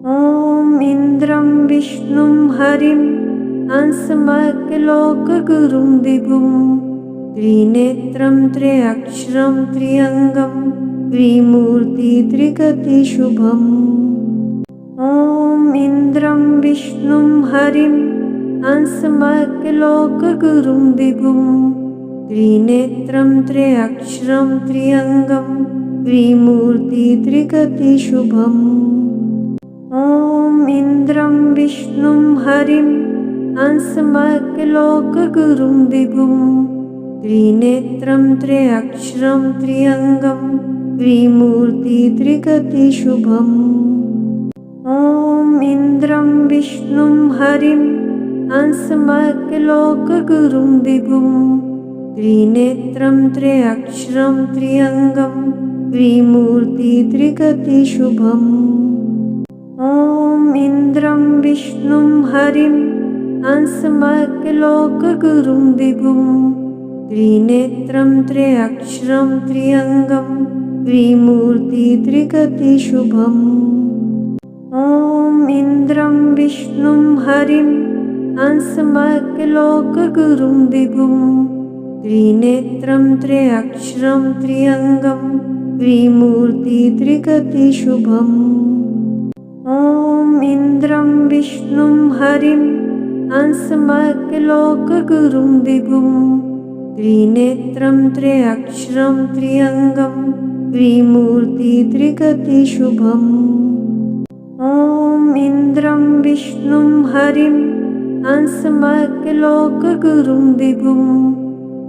ॐ इन्द्रं विष्णुं हरिं हंसमखिलोकगुरुं विभुं त्रिनेत्रं त्र्यक्षरं त्र्यङ्गं त्रिमूर्तित्रिगतिशुभम्। ॐ इन्द्रं विष्णुं हरिं हंसमखिलोकगुरुं विभुं त्रिनेत्रं त्र्यक्षरं त्र्यङ्गं त्रिमूर्तित्रिगतिशुभम्। ॐ इन्द्रं विष्णुं हरिं हंसमखिलोकगुरुं विभुं त्रिनेत्रं त्र्यक्षरं त्र्यङ्गं त्रिमूर्तित्रिगतिशुभम्। ॐ इन्द्रं विष्णुं हरिं हंसमखिलोकगुरुं विभुं त्रिनेत्रं त्र्यक्षरं त्र्यङ्गं त्रिमूर्तित्रिगतिशुभम्। ॐ इन्द्रं विष्णुं हरिं हंसमखिलोकगुरुं विभुं त्रिनेत्रं त्र्यक्षरं त्र्यङ्गं त्रिमूर्तित्रिगतिशुभम्। ॐ इन्द्रं विष्णुं हरिं हंसमखिलोकगुरुं विभुं त्रिनेत्रं त्र्यक्षरं त्र्यङ्गं त्रिमूर्तित्रिगतिशुभम्। ॐ इन्द्रं विष्णुं हरिं हंसमखिलोकगुरुं विभुं त्रिनेत्रं त्र्यक्षरं त्र्यङ्गं त्रिमूर्तित्रिगतिशुभम्। ॐ इन्द्रं विष्णुं हरिं हंसमखिलोकगुरुं विभुं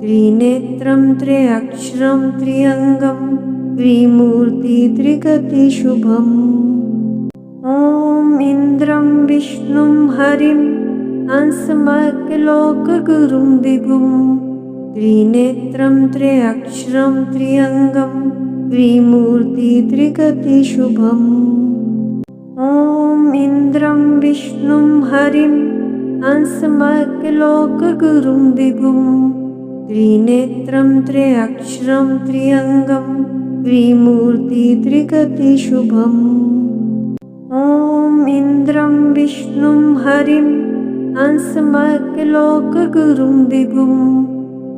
त्रिनेत्रं त्र्यक्षरं त्र्यङ्गं त्रिमूर्तित्रिगतिशुभम्। ॐ इन्द्रं विष्णुं हरिं हंसमखिलोकगुरुं विभुं त्रिनेत्रं त्र्यक्षरं त्र्यङ्गं त्रिमूर्तित्रिगतिशुभम्। ॐ इन्द्रं विष्णुं हरिं हंसमखिलोकगुरुं विभुं त्रिनेत्रं त्र्यक्षरं त्र्यङ्गं त्रिमूर्तित्रिगतिशुभम्। ॐ इन्द्रं विष्णुं हरिं हंसमखिलोकगुरुं विभुं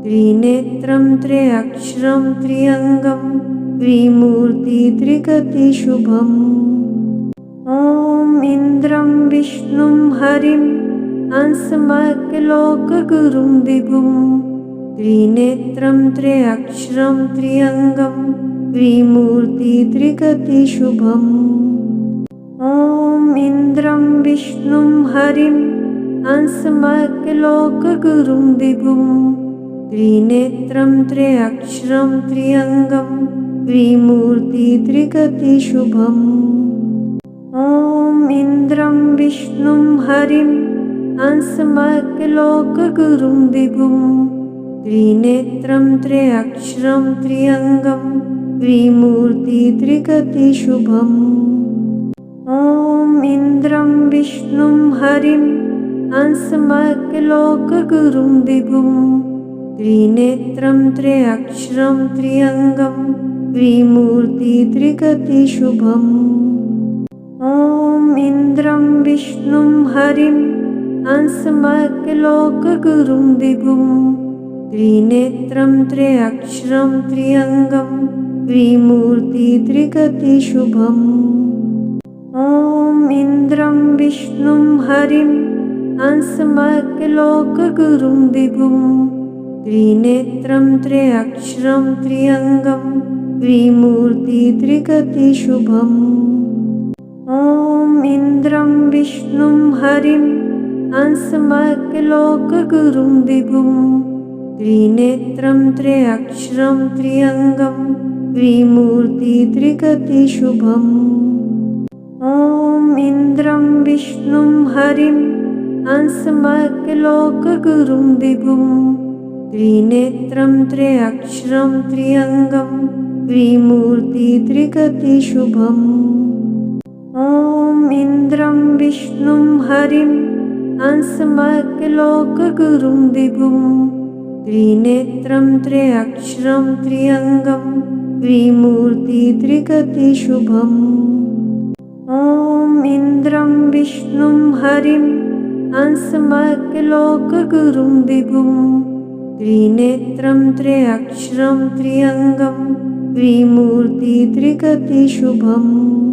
त्रिनेत्रं त्र्यक्षरं त्र्यङ्गं त्रिमूर्तित्रिगतिशुभम्। ॐ इन्द्रं विष्णुं हरिं हंसमखिलोकगुरुं विभुं त्रिनेत्रं त्र्यक्षरं त्र्यङ्गं त्रिमूर्तित्रिगतिशुभम्। ॐ इन्द्रं विष्णुं हरिं हंसमखिलोकगुरुं विभुं त्रिनेत्रं त्र्यक्षरं त्र्यङ्गं त्रिमूर्तित्रिगतिशुभम्। ॐ इन्द्रं विष्णुं हरिं हंसमखिलोकगुरुं विभुं त्रिनेत्रं त्र्यक्षरं त्र्यङ्गं त्रिमूर्तित्रिगतिशुभम्। ॐ इन्द्रं विष्णुं हरिं हंसमखिलोकगुरुं विभुं त्रिनेत्रं त्र्यक्षरं त्र्यङ्गं त्रिमूर्तित्रिगतिशुभम्। ॐ इन्द्रं विष्णुं हरिं हंसमखिलोकगुरुं विभुं त्रिनेत्रं त्र्यक्षरं त्र्यङ्गं त्रिमूर्तित्रिगतिशुभम्। ॐ इन्द्रं विष्णुं हरिं हंसमखिलोकगुरुं विभुं त्रिनेत्रं त्र्यक्षरं त्र्यङ्गं त्रिमूर्तित्रिगतिशुभम्। ॐ इन्द्रं विष्णुं हरिं हंसमखिलोकगुरुं विभुं त्रिनेत्रं त्र्यक्षरं त्र्यङ्गं त्रिमूर्तित्रिगतिशुभम्। ॐ इन्द्रं विष्णुं हरिं हंसमखिलोकगुरुं विभुं त्रिनेत्रं त्र्यक्षरं त्र्यङ्गं त्रिमूर्तित्रिगतिशुभम्। ॐ इन्द्रं विष्णुं हरिं हंसमखिलोकगुरुं विभुं त्रिनेत्रं त्र्यक्षरं त्र्यङ्गं त्रिमूर्तित्रिगतिशुभम्। ॐ इन्द्रं विष्णुं हरिं हंसमखिलोकगुरुं विभुं त्रिनेत्रं त्र्यक्षरं त्र्यङ्गं त्रिमूर्ति त्रिगतिशुभम्।